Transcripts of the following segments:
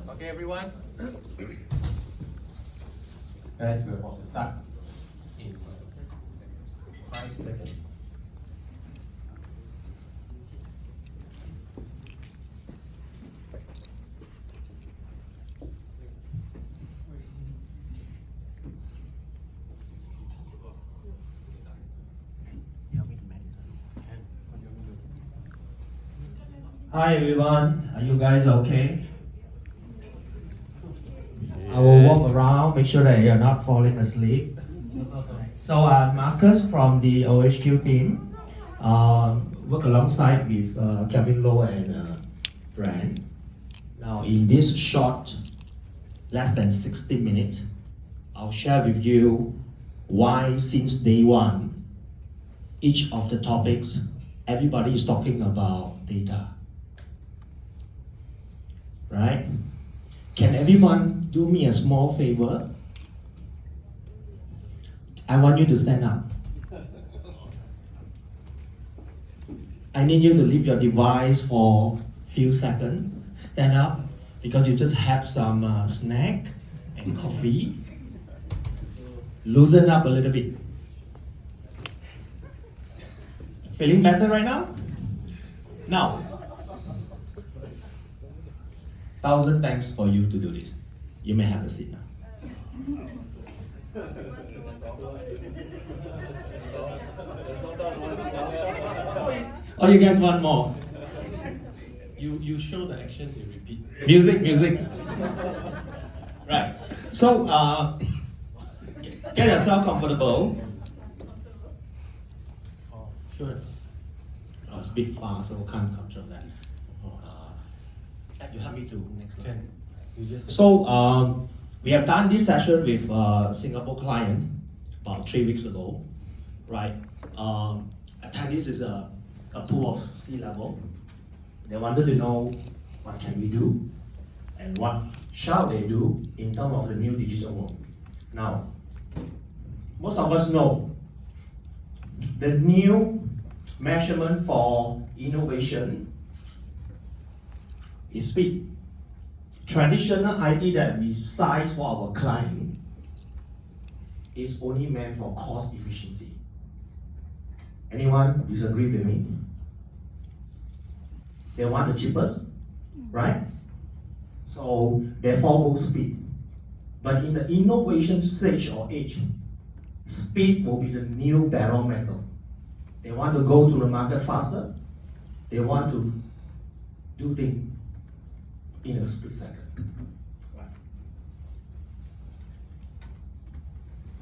Okay, everyone. Guys, we're about to start in 5 seconds. Hi everyone, are you guys okay? I will walk around, make sure that you're not falling asleep. So Marcus from the OHQ team, work alongside with Kevin Lowe and Brand. Now in this short, less than 60 minutes, I'll share with you why since day one, each of the topics, everybody is talking about data. Right? Can everyone do me a small favor? I want you to stand up. I need you to leave your device for a few seconds. Stand up because you just have some snack and coffee. Loosen up a little bit. Feeling better right now? Now, 1,000 thanks for you to do this. You may have a seat now. Oh, you guys want more? You show the action, you repeat. Music. Right. So, get yourself comfortable. Oh, sure. It's a bit fast, so can't control that. You help me to next slide. Can you just So we have done this session with a Singapore client about 3 weeks ago, right? Attendees is a pool of C-level. They wanted to know what can we do and what shall they do in terms of the new digital world. Now, most of us know the new measurement for innovation is speed. Traditional IT that we size for our client is only meant for cost efficiency. Anyone disagree with me? They want the cheapest, right? So therefore go speed. But in the innovation stage or age, speed will be the new barometer. They want to go to the market faster. They want to do things in a split second. Right.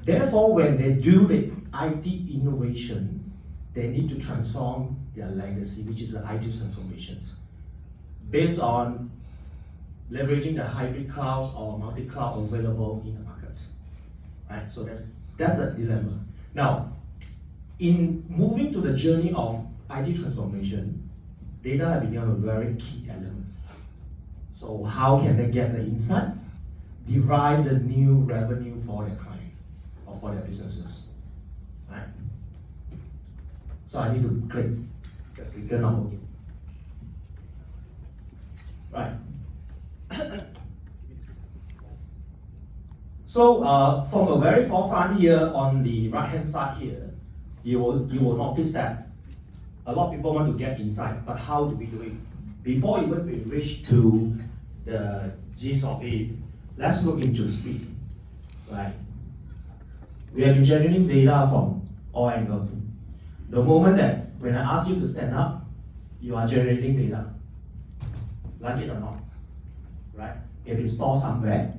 Therefore, when they do the IT innovation, they need to transform their legacy, which is the IT transformations, based on leveraging the hybrid clouds or multi-cloud available in the markets. Right? So that's the dilemma. Now, in moving to the journey of IT transformation, data has become a very key element. So how can they get the insight, derive the new revenue for their client or for their businesses, right? So I need to click the clicker not working. Right. So from the very forefront here on the right hand side here, you will notice that a lot of people want to get insight, but how do we do it? Before even we reach to the gist of it, let's look into speed, right? We have been generating data from all angles. The moment that when I ask you to stand up, you are generating data, like it or not, right? If it's stored somewhere,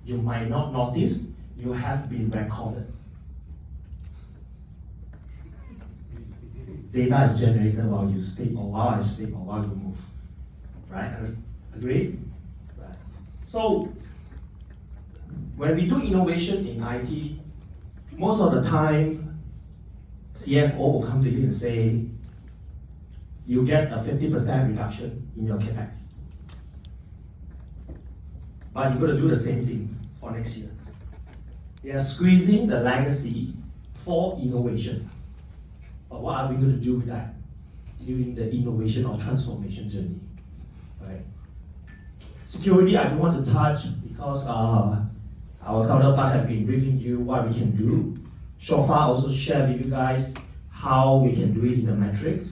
you might not notice you have been recorded. Data is generated while you speak, or while I speak, or while you move, right? Agree? Right. So when we do innovation in IT, most of the time, CFO will come to you and say, you get a 50% reduction in your capex. But you're going to do the same thing for next year. They are squeezing the legacy for innovation. But what are we going to do with that during the innovation or transformation journey? Right? Security, I don't want to touch because our counterpart have been briefing you what we can do. So far, also share with you guys how we can do it in the metrics.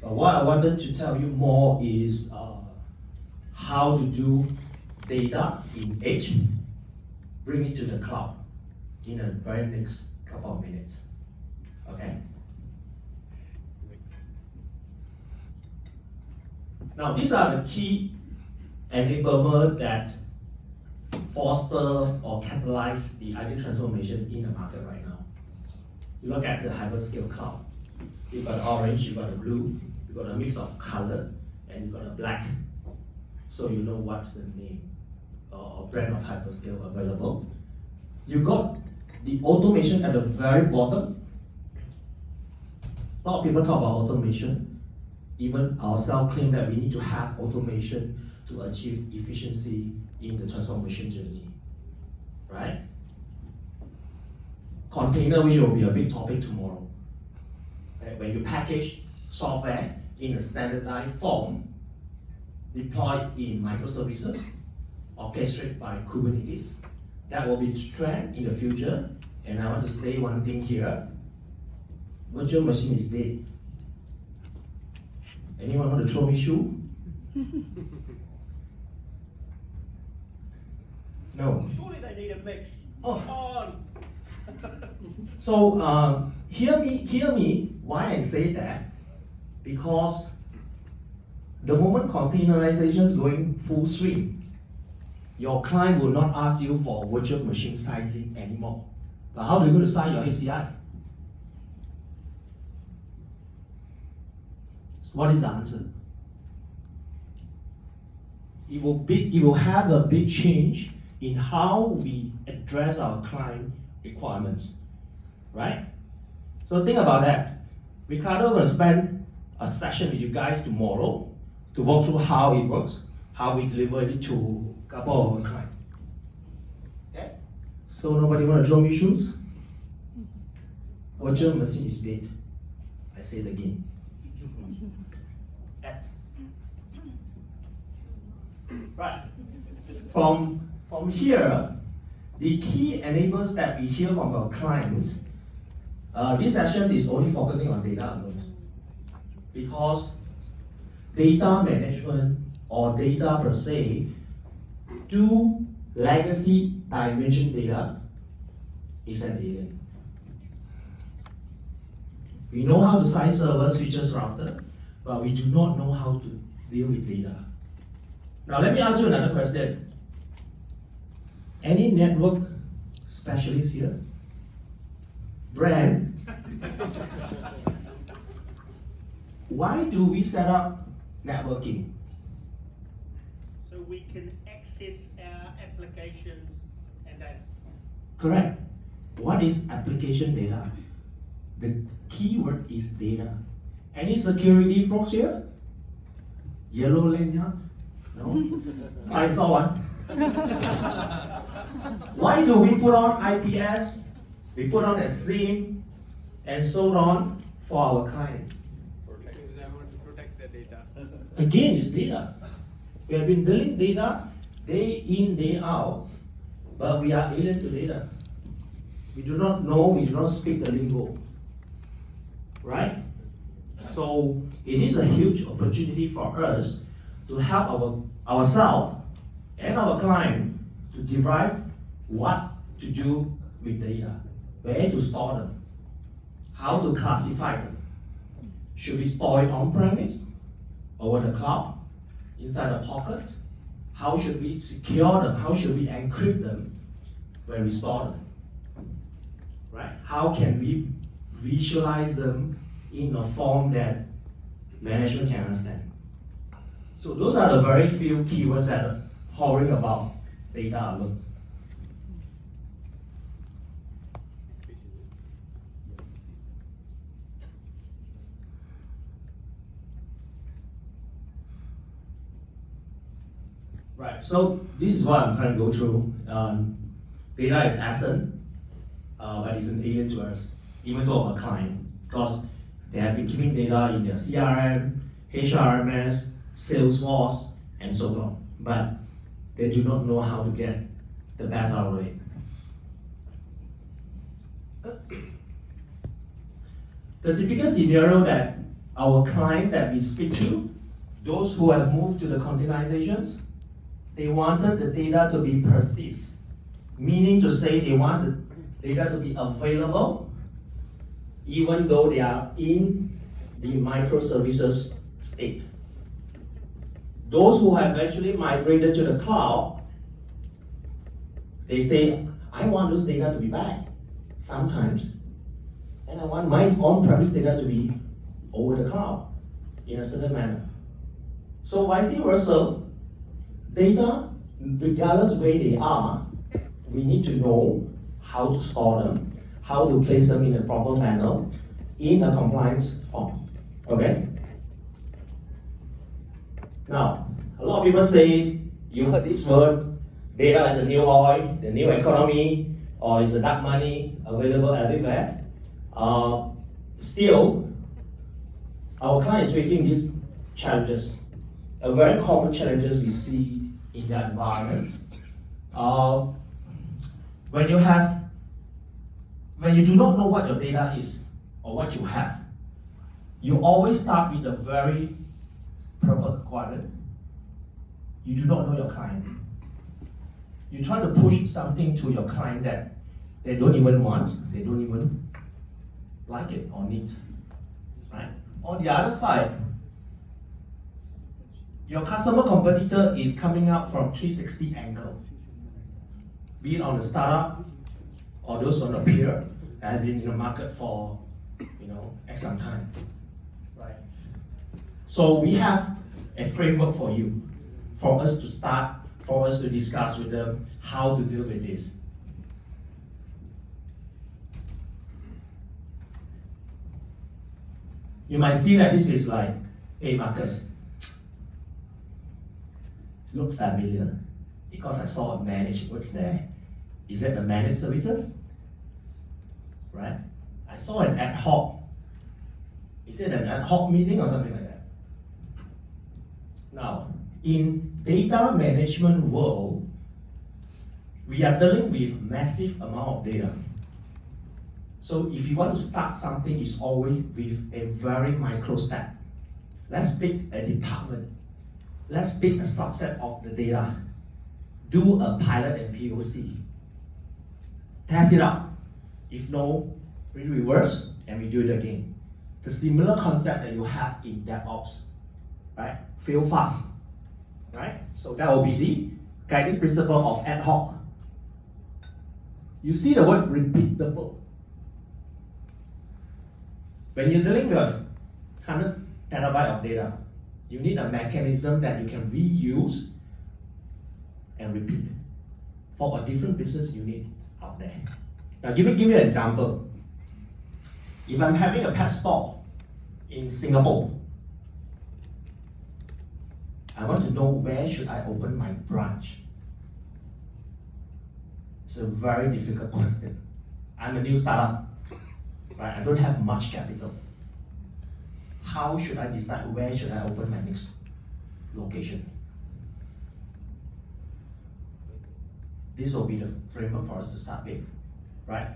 But what I wanted to tell you more is how to do data in edge, bring it to the cloud in the very next couple of minutes. Okay? Now, these are the key enablement that foster or catalyze the IT transformation in the market right now. You look at the hyperscale cloud. You've got the orange, you've got the blue, you've got a mix of color, and you've got a black. So you know what's the name or brand of hyperscale available. You got the automation at the very bottom. A lot of people talk about automation. Even ourselves claim that we need to have automation to achieve efficiency in the transformation journey, right? Container, which will be a big topic tomorrow. Right? When you package software in a standardized form, deployed in microservices, orchestrated by Kubernetes, that will be the trend in the future. And I want to say one thing here: virtual machine is dead. Anyone want to throw me shoe? No. Surely they need a mix. Oh. Come on. So hear me. Why I say that? Because the moment containerization is going full swing, your client will not ask you for virtual machine sizing anymore. But how do you going to size your HCI? So what is the answer? It will have a big change in how we address our client requirements, right? So think about that. Ricardo will spend a session with you guys tomorrow to walk through how it works, how we deliver it to a couple of our clients. Okay? So nobody want to throw me shoes? Virtual machine is dead. I say it again. Right. From here, the key enablers that we hear from our clients, this session is only focusing on data alone. Because data management or data per se to legacy dimension data is an alien. We know how to size server, switches, router, but we do not know how to deal with data. Now let me ask you another question. Any network specialist here? Brand? Why do we set up networking? So we can access our applications and data. Correct. What is application data? The keyword is data. Any security folks here? Yellow lanyard? No? I saw one. Why do we put on IPS? We put on a SIM and so on for our client. Because I want to protect the data. Again, it's data. We have been dealing data day in, day out, but we are alien to data. We do not know, we do not speak the lingo. Right? So it is a huge opportunity for us to help ourselves and our client to derive what to do with data, where to store them, how to classify them. Should we store it on-premise, over the cloud, inside a pocket? How should we secure them? How should we encrypt them when we store them? Right? How can we visualize them in a form that management can understand? So those are the very few keywords that are hovering about data alone. Right, so this is what I'm trying to go through. Data is asset, but it's an alien to us, even to our client, because they have been keeping data in their CRM, HRMS, Salesforce, and so on. But they do not know how to get the best out of it. The typical scenario that our client that we speak to, those who have moved to the containerizations, they wanted the data to be persist, meaning to say they want the data to be available even though they are in the microservices state. Those who have actually migrated to the cloud, they say, I want those data to be back sometimes, and I want my on-premise data to be over the cloud in a certain manner. So vice versa, data, regardless where they are, we need to know how to store them, how to place them in a proper manner in a compliance form. Okay? Now, a lot of people say, you heard this word, data is the new oil, the new economy, or is the dark money available everywhere. Still, our client is facing these challenges, a very common challenges we see in the environment. When you do not know what your data is or what you have, you always start with a very purple quadrant. You do not know your client. You try to push something to your client that they don't even want, they don't even like it or need, right? On the other side, your customer competitor is coming up from 360 angle, be it on the startup or those on the peer that have been in the market for X some time, right? So we have a framework for you, for us to start, for us to discuss with them how to deal with this. You might see that this is like, hey Marcus, it looks familiar because I saw a managed words there. Is that the managed services? Right? I saw an ad hoc. Is it an ad hoc meeting or something like that? Now, in data management world, we are dealing with massive amount of data. So if you want to start something, it's always with a very micro step. Let's pick a department. Let's pick a subset of the data. Do a pilot and POC. Test it out. If no, we reverse and we do it again. The similar concept that you have in DevOps, right? Fail fast, right? So that will be the guiding principle of ad hoc. You see the word repeatable. When you're dealing with 100 terabyte of data, you need a mechanism that you can reuse and repeat for a different business unit out there. Now give me an example. If I'm having a pet store in Singapore, I want to know where should I open my branch. It's a very difficult question. I'm a new startup, right? I don't have much capital. How should I decide where should I open my next location? This will be the framework for us to start with, right?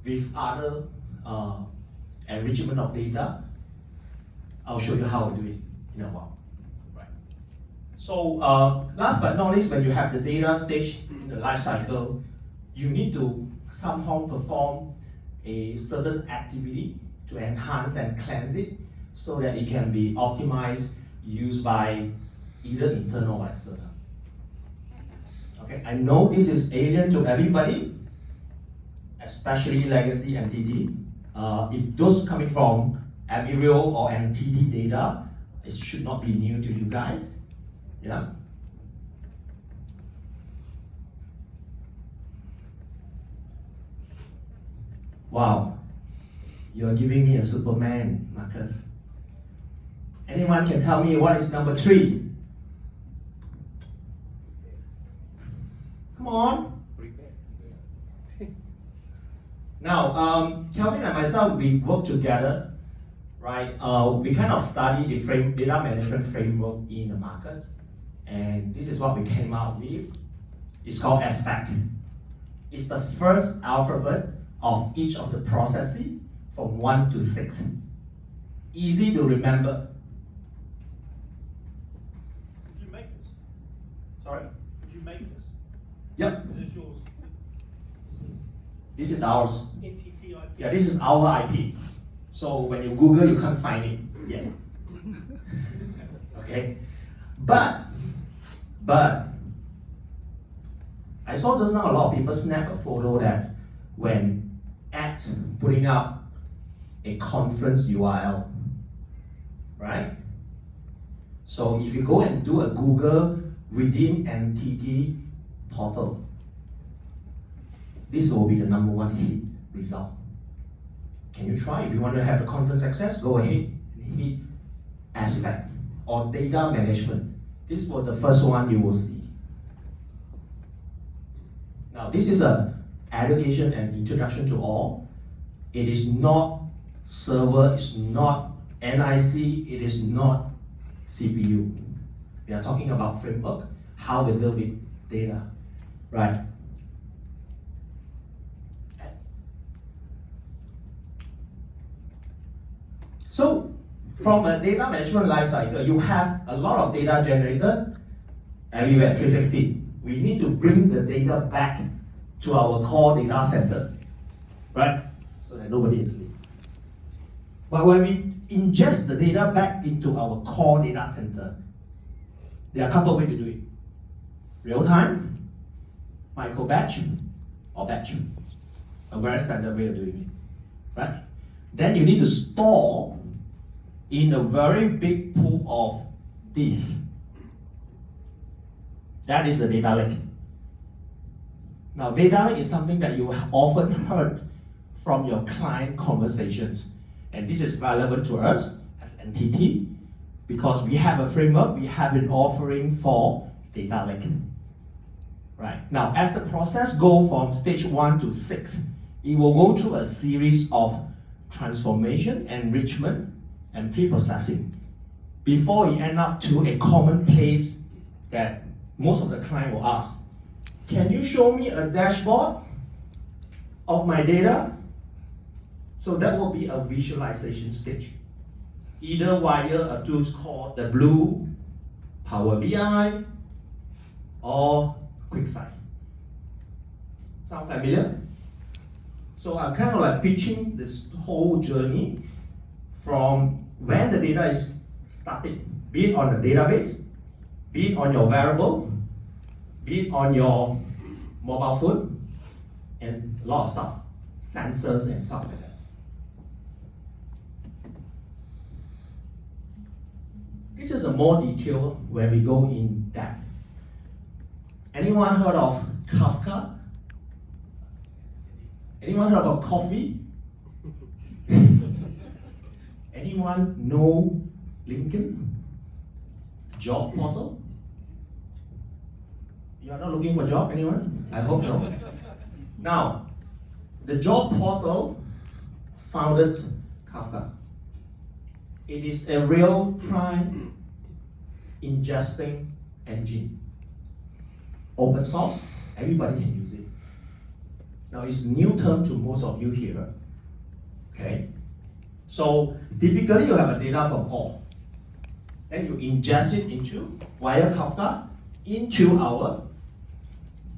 With other enrichment of data, I'll show you how to do it in a while, right? So last but not least, when you have the data stage in the life cycle, you need to somehow perform a certain activity to enhance and cleanse it so that it can be optimized, used by either internal or external. Okay, I know this is alien to everybody, especially legacy entity. If those coming from Amiral or NTT data, it should not be new to you guys. Yeah. Wow, you're giving me a Superman, Marcus. Anyone can tell me what is number 3? Come on. Now, Kelvin and myself, we work together, right? We kind of study the data management framework in the market, and this is what we came out with It's called aspect. It's the first alphabet of each of the processes from 1 to 6. Easy to remember. Did you make this? Sorry? Did you make this? Yep. Is this yours? This is ours. NTT IP? Yeah, this is our IP. So when you Google, you can't find it yet. Okay? But, I saw just now a lot of people snap a photo that when at putting up a conference URL, right? So if you go and do a Google within NTT portal, this will be the #1 hit result. Can you try? If you want to have the conference access, go ahead and hit aspect or data management. This was the first one you will see. Now this is a education and introduction to all. It is not server, it's not NIC, it is not CPU. We are talking about framework, how we deal with data, right? So, from a data management lifecycle, you have a lot of data generated everywhere, 360. We need to bring the data back to our core data center, right? So that nobody is late. But when we ingest the data back into our core data center, there are a couple of ways to do it. Real time, micro batch, or batch. A very standard way of doing it, right? Then you need to store in a very big pool of this. That is the data lake. Now, data lake is something that you have often heard from your client conversations. And this is relevant to us as NTT because we have a framework, we have an offering for data lake. Right. Now, as the process goes from stage 1 to 6, it will go through a series of transformation, enrichment, and pre-processing before it ends up to a common place that most of the client will ask. Can you show me a dashboard of my data? So that will be a visualization stage. Either via a tool called the Blue, Power BI, or QuickSight. Sound familiar? So I'm kind of like pitching this whole journey from when the data is started, be it on the database, be it on your variable, be it on your mobile phone, and a lot of stuff, sensors and stuff like that. This is a more detail where we go in depth. Anyone heard of Kafka? Anyone heard of coffee? Anyone know Lincoln? Job portal? You are not looking for a job, anyone? I hope no. Now, the job portal founded Kafka. It is a real-time ingesting engine. Open source, everybody can use it. Now it's new term to most of you here. Okay? So typically you have a data from all. Then you ingest it into via Kafka into our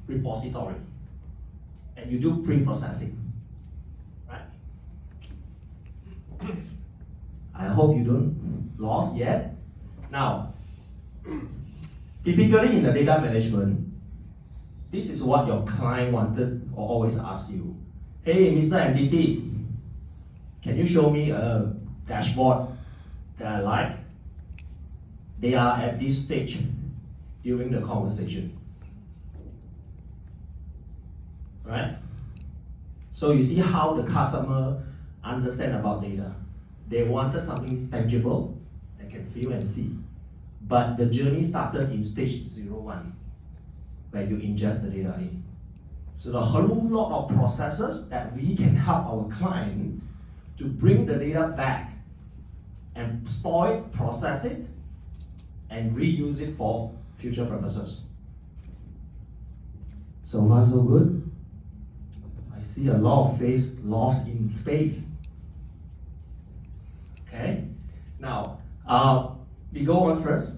repository. And you do pre-processing. Right? I hope you don't lost yet. Now, typically in the data management, this is what your client wanted or always ask you. Hey, Mr. NTT, can you show me a dashboard that I like? They are at this stage during the conversation. Right? So you see how the customer understand about data. They wanted something tangible, they can feel and see. But the journey started in stage 01, where you ingest the data in. So the whole lot of processes that we can help our client to bring the data back and store it, process it, and reuse it for future purposes. So far, so good. I see a lot of face lost in space. Okay, now we go on first.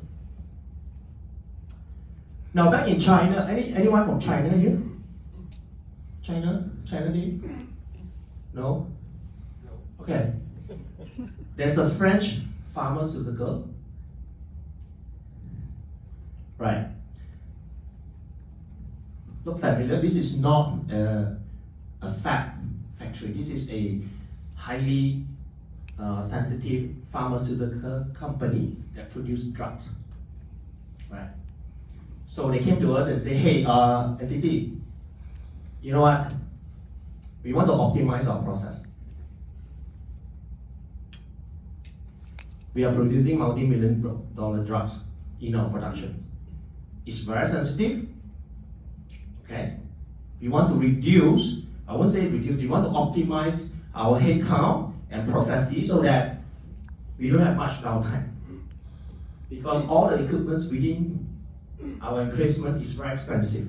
Now back in China, anyone from China here? China team? No? Okay. There's a French pharmaceutical. Right. Look familiar? This is not a factory. This is a highly sensitive pharmaceutical company that produce drugs. Right. So they came to us and say, hey, entity, you know what? We want to optimize our process. We are producing multi-million-dollar drugs in our production. It's very sensitive. Okay? We want to reduce, I won't say reduce, we want to optimize our headcount and processes so that we don't have much downtime. Because all the equipment within our encasement is very expensive.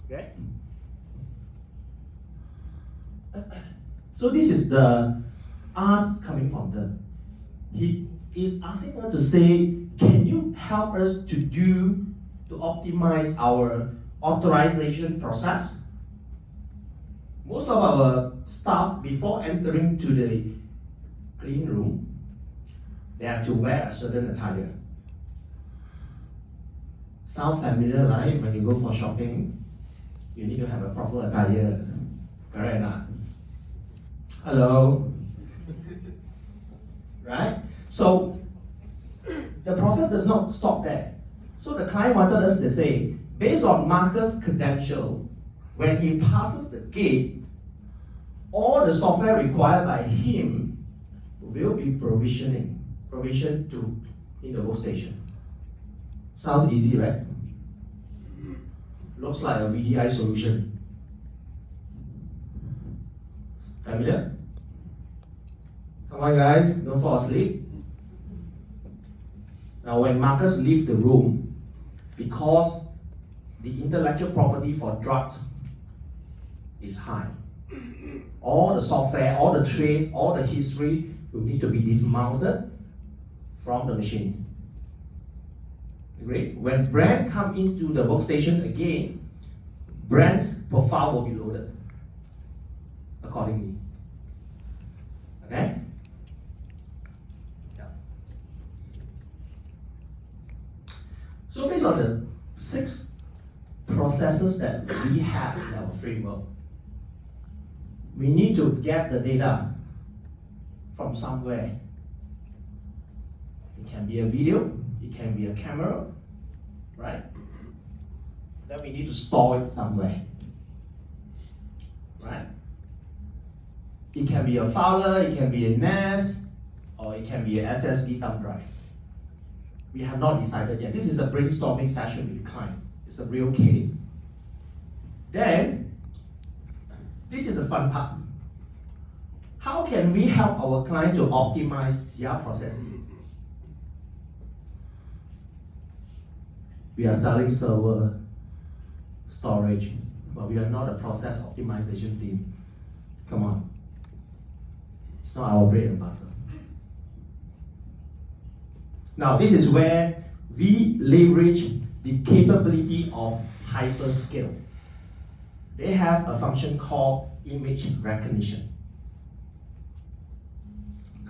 Okay? So this is the ask coming from them. He is asking us to say, can you help us to optimize our authorization process? Most of our staff, before entering to the clean room, they have to wear a certain attire. Sound familiar, right? When you go for shopping, you need to have a proper attire. Correct or not? Hello? Right? So, the process does not stop there. So the client wanted us to say, based on Marcus' credential, when he passes the gate, all the software required by him will be provisioned to in the workstation. Sounds easy, right? Looks like a VDI solution. Familiar? Come on guys, don't fall asleep. Now when Marcus leaves the room, because the intellectual property for drugs is high, all the software, all the trace, all the history will need to be dismounted from the machine. Great. When brand come into the workstation again, brand's profile will be loaded accordingly. Okay? Yeah. So based on the 6 processes that we have in our framework, we need to get the data from somewhere. It can be a video, it can be a camera, right? Then we need to store it somewhere, right? It can be a filer, it can be a NAS, or it can be an SSD thumb drive. We have not decided yet. This is a brainstorming session with the client. It's a real case. Then, this is the fun part. How can we help our client to optimize their processing? We are selling server storage, but we are not a process optimization team. Come on. It's not our bread and butter. Now, this is where we leverage the capability of hyperscale. They have a function called image recognition.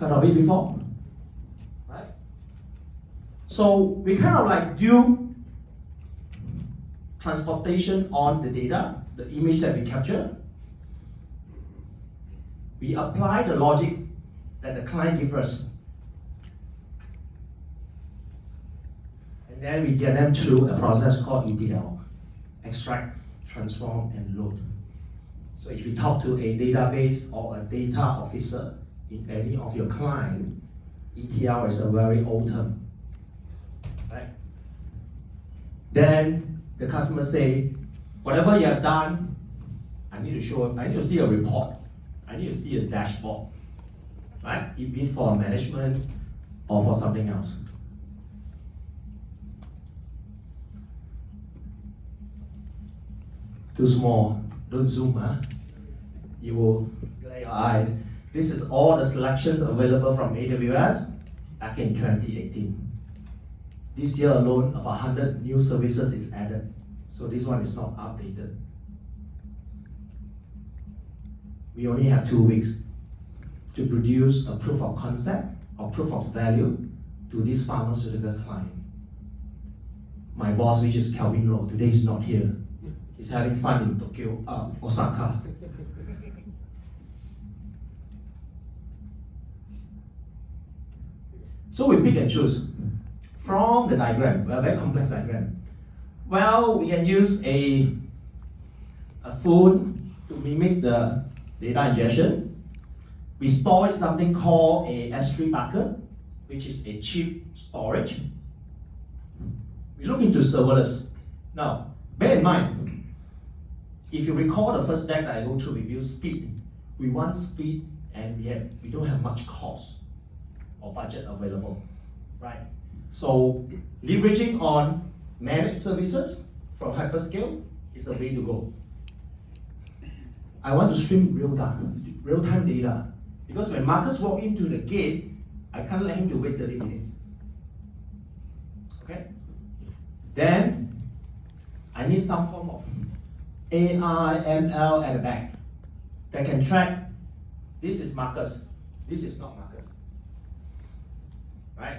Heard of it before? Right? So we kind of like do transportation on the data, the image that we capture. We apply the logic that the client gives us. And then we get them through a process called ETL, extract, transform, and load. So if you talk to a database or a data officer in any of your client, ETL is a very old term, right? Then the customer say, whatever you have done, I need to see a report. I need to see a dashboard, right? It be for management or for something else. Too small. Don't zoom, huh? You will glare your eyes. This is all the selections available from AWS back in 2018. This year alone, about 100 new services is added. So this one is not updated. We only have 2 weeks to produce a proof of concept or proof of value to this pharmaceutical client. My boss, which is Calvin Low, today is not here. He's having fun in Tokyo, Osaka. So we pick and choose from the diagram, a very complex diagram. Well, we can use a phone to mimic the data ingestion. We store it in something called a S3 bucket, which is a cheap storage. We look into serverless. Now, bear in mind, if you recall the first deck that I go through review speed, we want speed and we don't have much cost or budget available, right? So leveraging on managed services from hyperscale is the way to go. I want to stream real-time data, because when Marcus walk into the gate, I can't let him to wait 30 minutes. Okay? Then I need some form of AI, ML at the back that can track, this is Marcus, this is not Marcus. Right?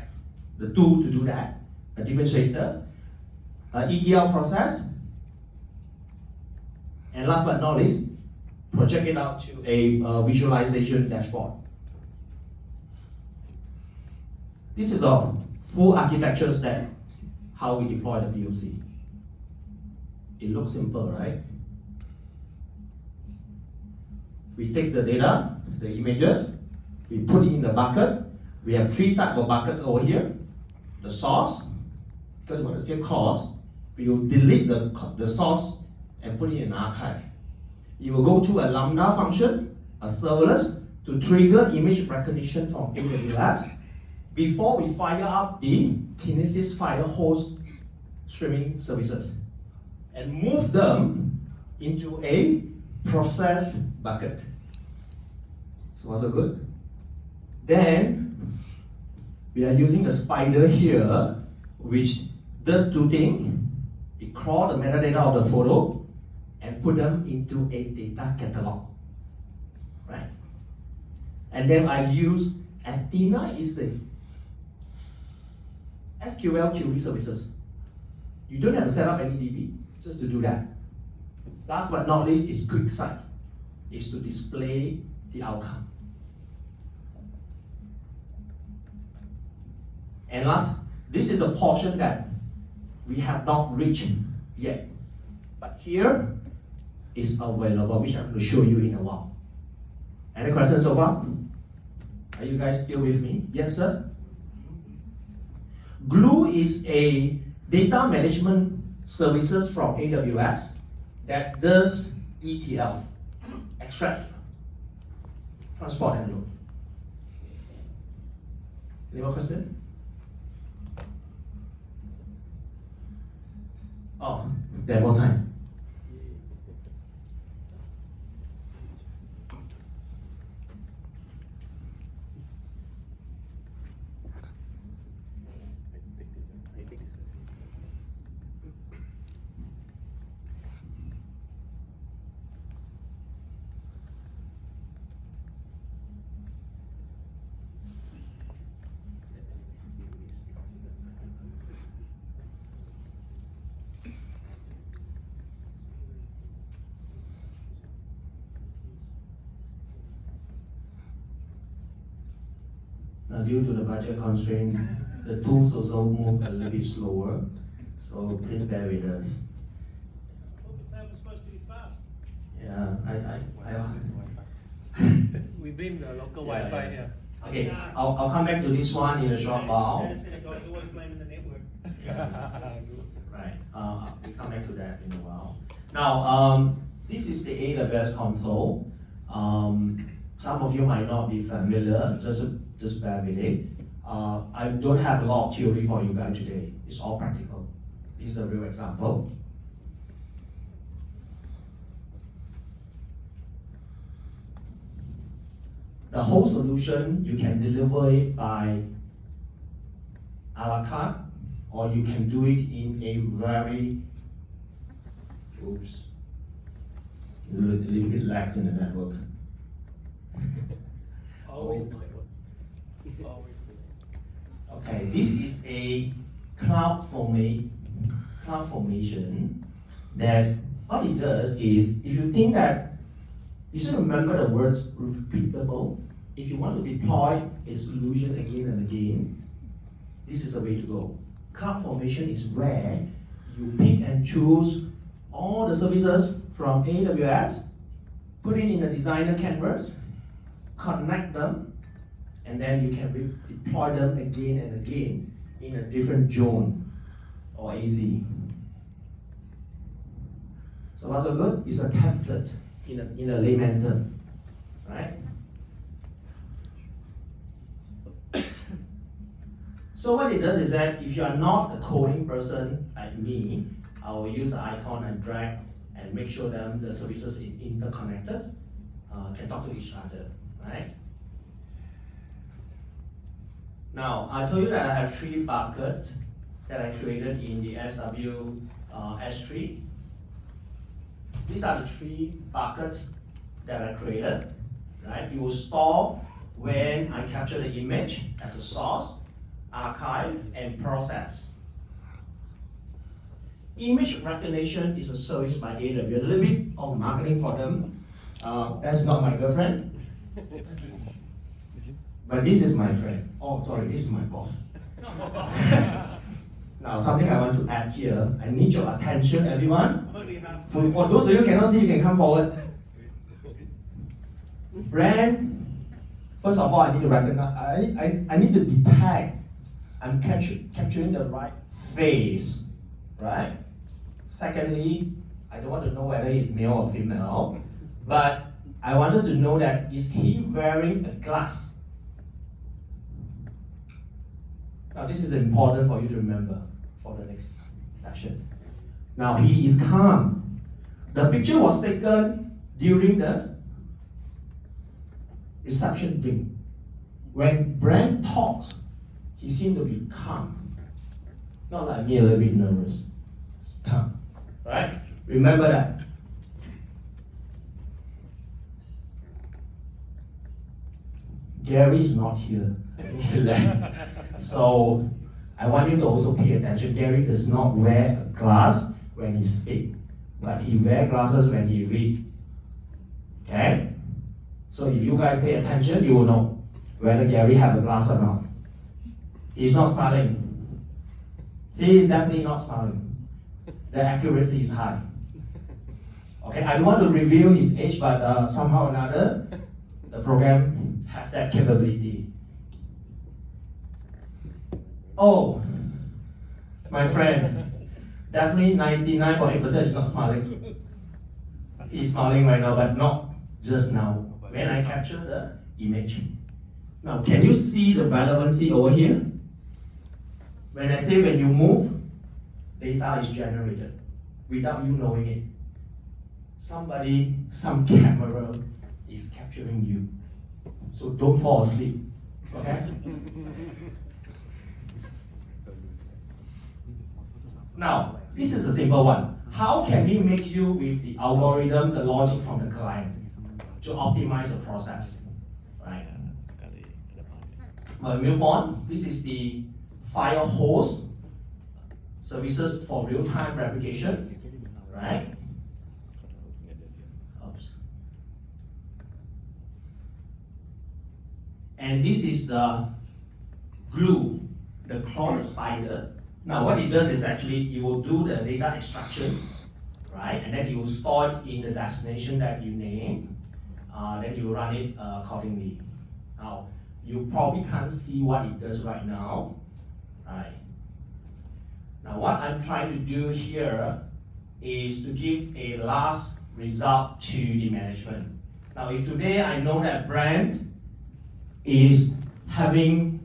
The tool to do that, a differentiator, an ETL process, and last but not least, project it out to a visualization dashboard. This is a full architecture stack, how we deploy the POC. It looks simple, right? We take the data, the images, we put it in the bucket. We have 3 types of buckets over here. The source, because we want to save cost, we will delete the source and put it in an archive. You will go to a Lambda function, a serverless, to trigger image recognition from AWS before we fire up the Kinesis Firehose streaming services and move them into a process bucket. So what's so good? Then we are using the spider here, which does 2 things. It crawls the metadata of the photo and put them into a data catalog, right? And then I use Athena is a SQL query services. You don't have to set up any DB just to do that. Last but not least is QuickSight, is to display the outcome. And last, this is a portion that we have not reached yet. But here is available, which I'm going to show you in a while. Any questions so far? Are you guys still with me? Yes, sir? Glue is a data management services from AWS that does ETL, extract, transport, and load. Any more questions? Oh, demo time. Now, due to the budget constraint, the tools also move a little bit slower, so please bear with us. I thought the plan was supposed to be fast. Yeah, We bring the local Yeah, Wi-Fi yeah. here. Okay, I'll come back to this one in a short while. Data center guys always blaming the network. Right, we'll come back to that in a while. Now, this is the AWS console. Some of you might not be familiar, just bear with it. I don't have a lot of theory for you guys today. It's all practical. This is a real example. The whole solution, you can deliver it by a la carte, or you can do it in a very, oops, there's a little bit lags in the network. Always network. Always network. Okay, this is a cloud formation that what it does is, if you think that, you should remember the words repeatable. If you want to deploy a solution again and again, this is the way to go. Cloud formation is where you pick and choose all the services from AWS, put it in a designer canvas, connect them, and then you can deploy them again and again in a different zone or AZ. So what's so good? It's a template in a layman term, right? So what it does is that if you are not a coding person like me, I will use the icon and drag and make sure that the services are interconnected, can talk to each other, right? Now, I told you that I have 3 buckets that I created in the SW S3. These are the 3 buckets that I created, right? You will store when I capture the image as a source, archive, and process. Image recognition is a service by AWS. A little bit of marketing for them. That's not my girlfriend. But this is my friend. Oh, sorry, this is my boss. Now, something I want to add here. I need your attention, everyone. For those of you who cannot see, you can come forward. Brand, first of all, I need to recognize, I need to detect I'm capturing the right face, right? Secondly, I don't want to know whether he's male or female, but I wanted to know that is he wearing a glass? Now this is important for you to remember for the next session. Now he is calm. The picture was taken during the reception thing. When Brand talks, he seemed to be calm. Not like me, a little bit nervous. It's calm. Right? Remember that. Gary's not here. So I want you to also pay attention. Gary does not wear a glass when he speaks, but he wears glasses when he reads. Okay? So if you guys pay attention, you will know whether Gary have a glass or not. He's not smiling. He is definitely not smiling. The accuracy is high. Okay, I don't want to reveal his age, but somehow or another, the program has that capability. Oh, my friend, definitely 99.8% is not smiling. He's smiling right now, but not just now, when I capture the image. Now, can you see the relevancy over here? When I say when you move, data is generated without you knowing it. Somebody, some camera is capturing you. So don't fall asleep, okay? Now, this is a simple one. How can we make you with the algorithm, the logic from the client to optimize the process, right? Move on. This is the file host services for real-time replication, right? Oops. And this is the glue, the cloud spider. Now what it does is actually you will do the data extraction, right? And then you will store it in the destination that you name. Then you run it accordingly. Now you probably can't see what it does right now, right? Now what I'm trying to do here is to give a last result to the management. Now if today I know that Brand is having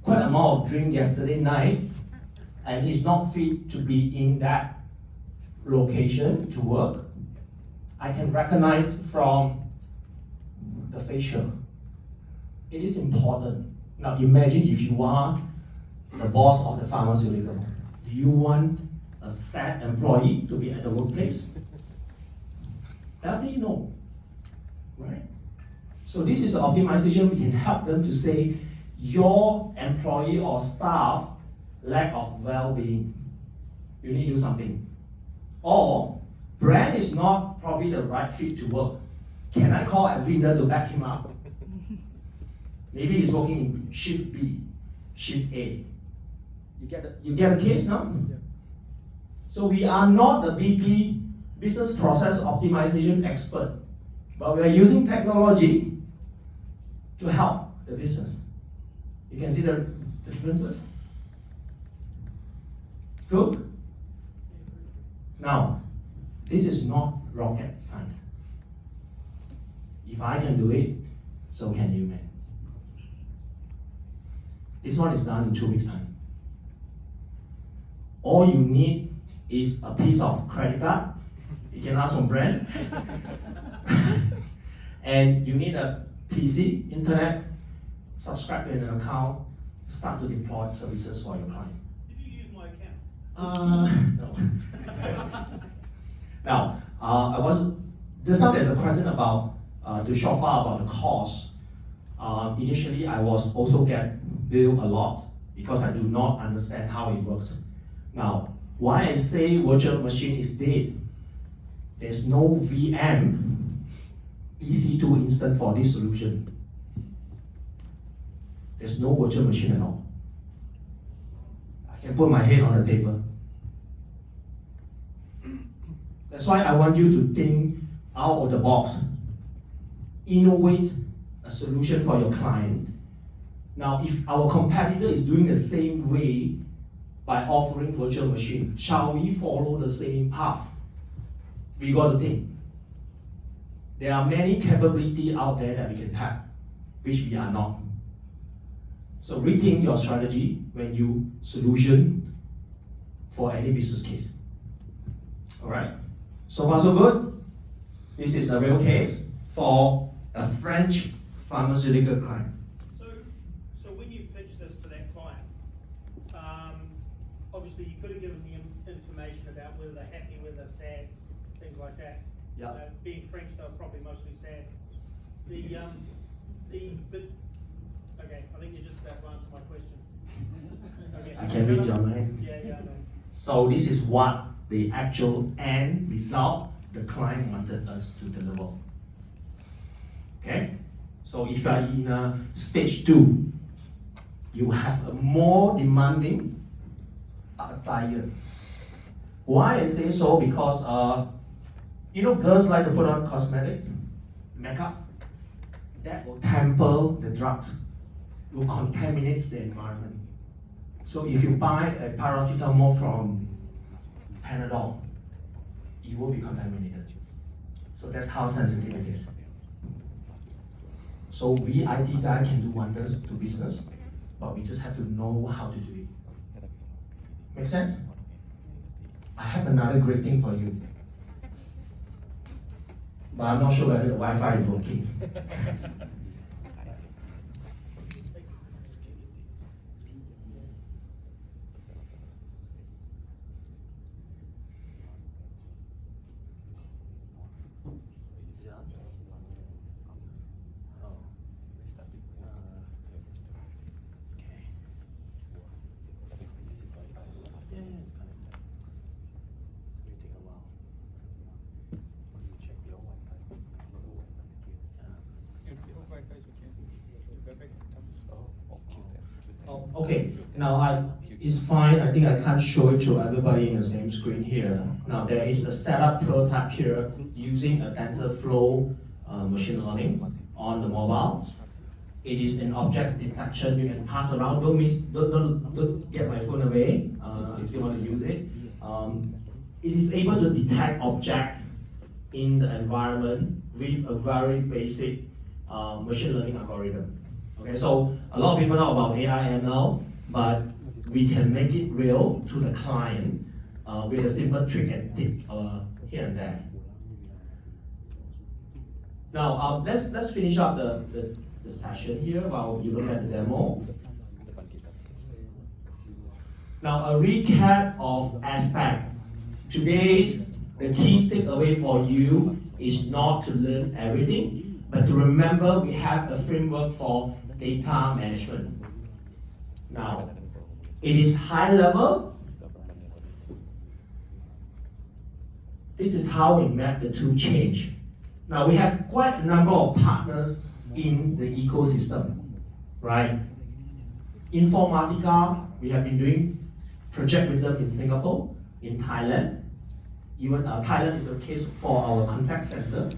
quite a amount of drink yesterday night and is not fit to be in that location to work, I can recognize from the facial, It is important. Now imagine if you are the boss of the pharmaceutical. Do you want a sad employee to be at the workplace? Definitely no. Right? So this is an optimization. We can help them to say your employee or staff lack of well-being. You need to do something. Or brand is not probably the right fit to work. Can I call a vendor to back him up? Maybe he's working in shift B, shift A. You get a case now? Yeah. So we are not the BP, business process optimization expert, but we are using technology to help the business. You can see the differences. Good? Now, this is not rocket science. If I can do it, so can you, man. This one is done in 2 weeks' time. All you need is a piece of credit card. You can ask from brand. And you need a PC, internet, subscribe to an account, start to deploy services for your client. Did you use my account? No. Now, there's a question about to Shofa about the cost. Initially, I was also get billed a lot because I do not understand how it works. Now, why I say virtual machine is dead? There's no VM EC2 instance for this solution. There's no virtual machine at all. I can put my head on the table. That's why I want you to think out of the box. Innovate a solution for your client. Now, if our competitor is doing the same way by offering virtual machine, shall we follow the same path? We got to think. There are many capabilities out there that we can tap, which we are not. So rethink your strategy when you solution for any business case. All right. So far so good. This is a real case for a French pharmaceutical client. So when you pitch this to that client, obviously you could have given them information about whether they're happy, whether they're sad, things like that. Yeah. Being French, they're probably mostly sad. Okay, I think you just about to answer my question. Okay. I can read your mind. Yeah, I know. So this is what the actual end result the client wanted us to deliver. Okay? So if you are in stage 2, you have a more demanding attire. Why I say so? Because girls like to put on cosmetic, makeup. That will tamper the drugs, will contaminate the environment. So if you buy a paracetamol from Panadol, it will be contaminated. So that's how sensitive it is. So we IT guy can do wonders to business, but we just have to know how to do it. Make sense? I have another great thing for you. But I'm not sure whether the Wi-Fi is working. Okay, now it's fine. I think I can't show it to everybody in the same screen here. Now there is a setup prototype here using a TensorFlow machine learning on the mobile. It is an object detection. You can pass around. Don't get my phone away if you want to use it. It is able to detect object in the environment with a very basic machine learning algorithm. Okay, so a lot of people talk about AI ML, but we can make it real to the client with a simple trick and tip here and there. Now let's finish up the the session here while you look at the demo. Now, a recap of aspect. Today's the key takeaway for you is not to learn everything, but to remember we have a framework for data management. Now, it is high level. This is how we map the two change. Now, we have quite a number of partners in the ecosystem, right? Informatica, we have been doing project with them in Singapore, in Thailand. Even Thailand is a case for our contact center.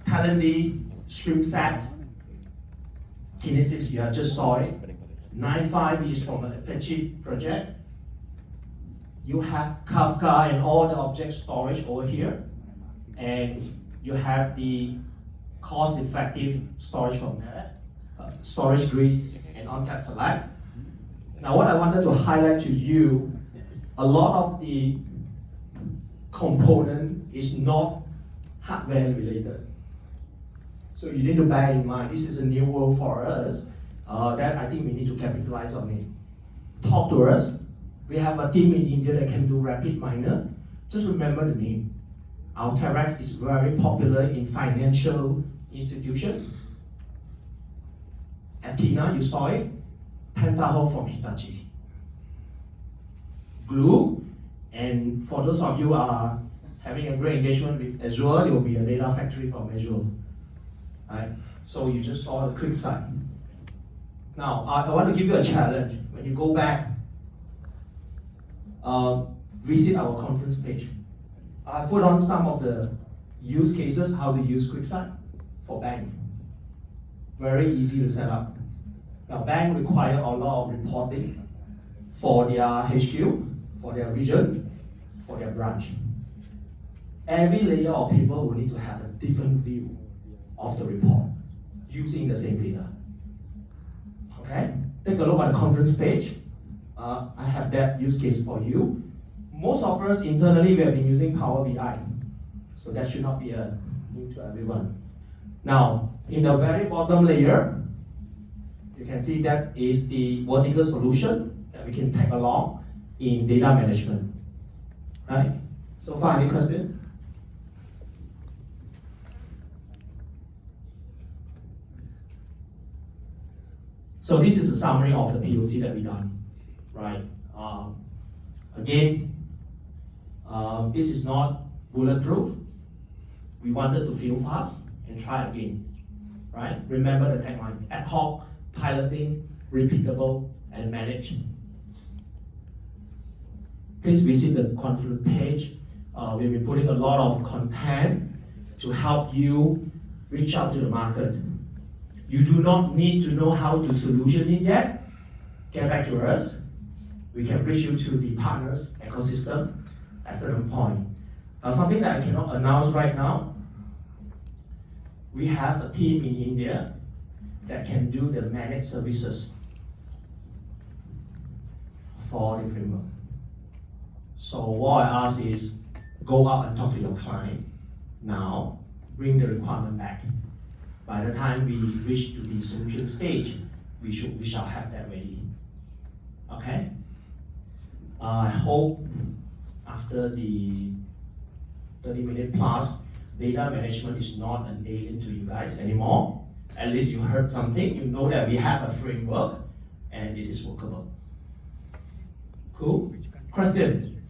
Talently, StreamSet, Kinesis, you have just saw it. 9.5, which is from the Apache project. You have Kafka and all the object storage over here. And you have the cost-effective storage from that, storage grid and ONTAP Select. Now what I wanted to highlight to you, a lot of the component is not hardware related. So you need to bear in mind, this is a new world for us that I think we need to capitalize on it. Talk to us. We have a team in India that can do rapid miner. Just remember the name. Alteryx is very popular in financial institutions. Athena, you saw it. Pentaho from Hitachi. Glue, and for those of you who are having a great engagement with Azure, it will be a data factory from Azure. Right? So you just saw the quick side. Now, I want to give you a challenge. When you go back, visit our conference page. I put on some of the use cases, how to use QuickSight for bank. Very easy to set up. Now, bank require a lot of reporting for their HQ, for their region, for their branch. Every layer of people will need to have a different view of the report using the same data. Okay? Take a look at the conference page. I have that use case for you. Most of us internally, we have been using Power BI. So that should not be a new to everyone. Now, in the very bottom layer, you can see that is the vertical solution that we can tag along in data management. Right? So far, any question? So this is a summary of the POC that we done, right? Again, this is not bulletproof. We wanted to fail fast and try again, right? Remember the tagline: ad hoc, piloting, repeatable, and managed. Please visit the conference page. We've been putting a lot of content to help you reach out to the market. You do not need to know how to solution it yet. Get back to us. We can bridge you to the partners ecosystem at a certain point. Something that I cannot announce right now, we have a team in India that can do the managed services for the framework. So what I ask is, go out and talk to your client now, bring the requirement back. By the time we reach to the solution stage, we shall have that ready. Okay? I hope after the 30-minute plus, data management is not an alien to you guys anymore. At least you heard something. You know that we have a framework and it is workable. Cool? Question?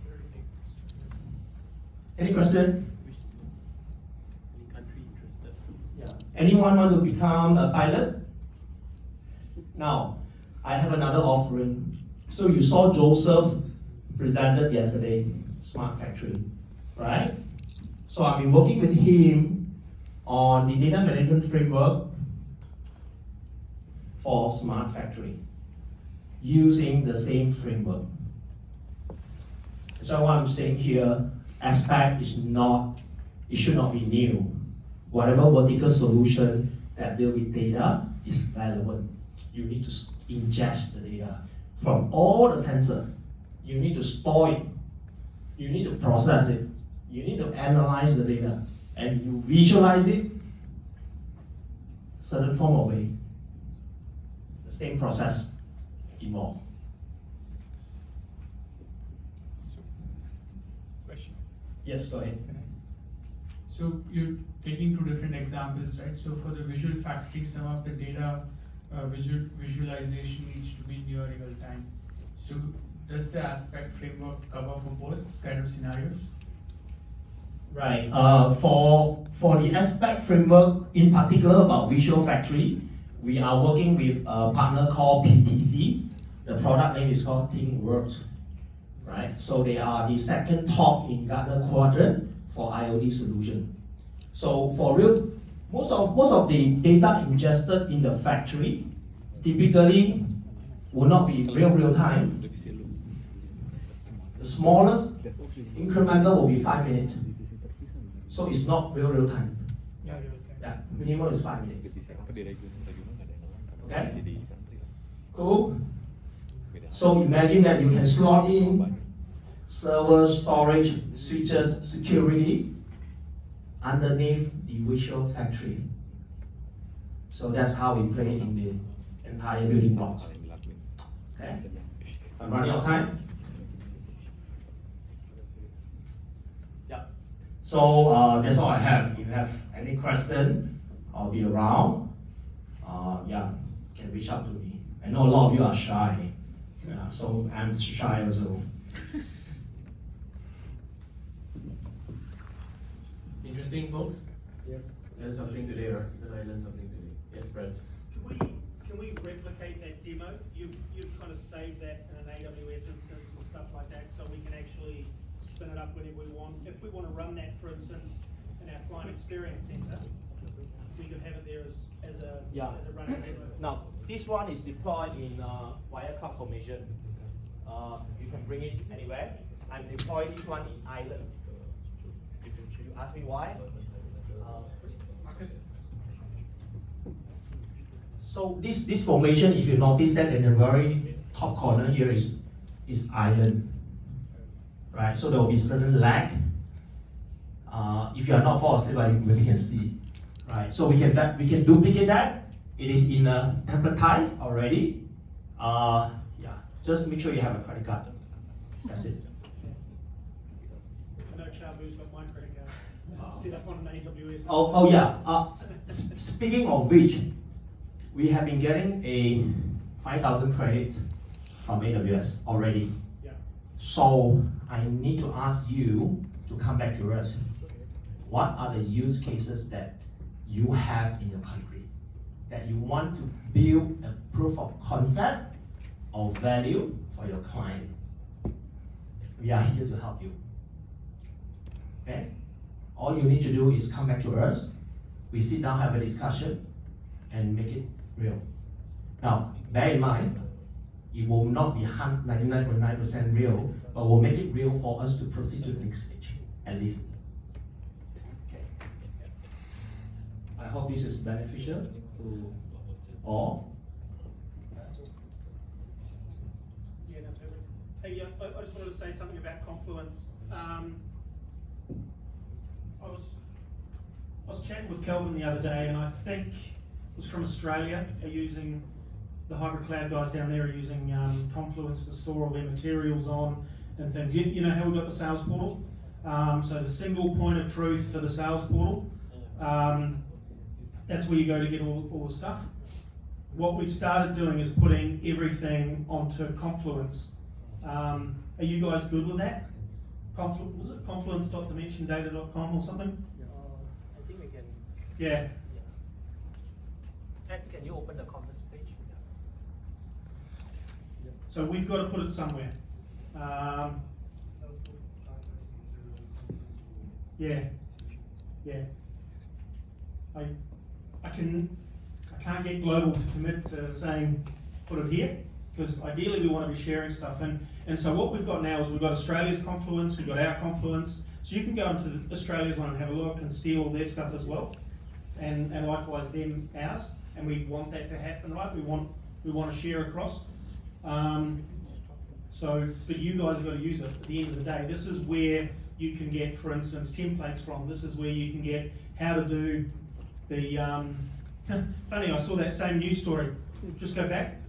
Any question? Yeah. Anyone want to become a pilot? Now, I have another offering. So you saw Joseph presented yesterday, Smart Factory, right? So I've been working with him on the data management framework for Smart Factory using the same framework. So what I'm saying here, aspect is not, it should not be new. Whatever vertical solution that deal with data is relevant. You need to ingest the data from all the sensors. You need to store it. You need to process it. You need to analyze the data. And you visualize it certain form of way. same process involved. Question. Yes, go ahead. So you're taking two different examples, right? So for the visual factory, some of the data visualization needs to be near real time. So does the aspect framework cover for both kind of scenarios? Right. For the aspect framework, in particular about Visual Factory, we are working with a partner called PTC. The product name is called ThinkWorks. Right. So they are the second top in Gartner quadrant for IoT solution. So for real, most of the data ingested in the factory typically will not be real time. The smallest incremental will be 5 minutes. So it's not real time. Yeah, minimum is 5 minutes. Okay? Cool. So imagine that you can slot in server, storage, switches, security underneath the Visual Factory. So that's how we play in the entire building blocks. Okay? I'm running out of time. Yeah. So that's all I have. If you have any question, I'll be around. Yeah, you can reach out to me. I know a lot of you are shy. Yeah, so I'm shy also. Interesting, folks? Yeah. Learned something today, right? Then I learned something today. Yes, Brad. Can we replicate that demo? You've kind of saved that in an AWS instance and stuff like that, so we can actually spin it up whenever we want. If we want to run that, for instance, in our client experience center, we could have it there as a running demo. Now, this one is deployed in via CloudFormation. You can bring it anywhere. I'm deploying this one in Ireland. You ask me why? So this formation, if you notice that in the very top corner here is island, right? So there will be certain lag. If you are not fall asleep, you can see, right? So we can duplicate that. It is in a templatized already. Yeah, just make sure you have a credit card. That's it. I know Chabu's got my credit card set up on an AWS. Oh yeah. Speaking of which, we have been getting a 5,000 credits from AWS already. Yeah. So I need to ask you to come back to us. What are the use cases that you have in your country that you want to build a proof of concept or value for your client? We are here to help you. Okay? All you need to do is come back to us. We sit down, have a discussion, and make it real. Now, bear in mind, it will not be 99.9% real, but we'll make it real for us to proceed to the next stage, at least. Okay. I hope this is beneficial to all. Yeah, no, perfect. Hey, I just wanted to say something about Confluence. I was chatting with Kelvin the other day, and I think it was from Australia. Are using the hybrid cloud guys down there are using Confluence to store all their materials on and things. You know how we got the sales portal? So the single point of truth for the sales portal. That's where you go to get all the stuff. What we've started doing is putting everything onto Confluence. Are you guys good with that? Was it confluence.dimensiondata.com or something? I think we can. Yeah. Ed, can you open the conference page? So we've got to put it somewhere. Yeah. I can't get global to commit to saying put it here, because ideally we want to be sharing stuff. And so what we've got now is we've got Australia's Confluence, we've got our Confluence. So you can go into Australia's one and have a look and steal their stuff as well. And likewise them ours. And we want that to happen, right? We want to share across. But you guys have got to use it at the end of the day. This is where you can get, for instance, templates from. This is where you can get how to do the, funny, I saw that same news story. Just go back.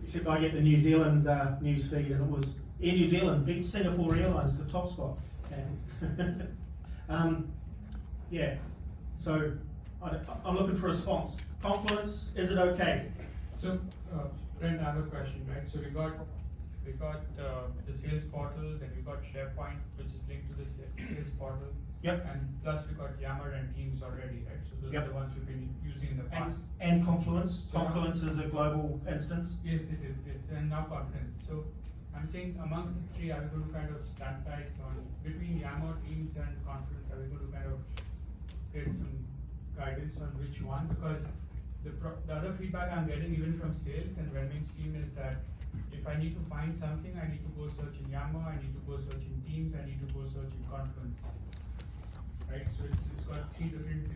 Except I get the New Zealand news feed, and it was Air New Zealand beat Singapore Airlines to top spot. And yeah, so I'm looking for a response. Confluence, is it okay? So, Brent, I have a question, right? So we got the sales portal, then we got SharePoint, which is linked to the sales portal. Yep. And plus we got Yammer and Teams already, right? So those Yep. are the ones we've been using in the past. And Confluence. So Confluence is a global instance. Yes, it is, yes, and now Confluence. So I'm saying amongst the three, are we going to kind of standardize on between Yammer, Teams and Confluence, are we going to kind of get some guidance on which one? Because the other feedback I'm getting even from sales and Wellbeing's team is that if I need to find something, I need to go search in Yammer, I need to go search in Teams, I need to go search in Confluence. Right, so it's got three different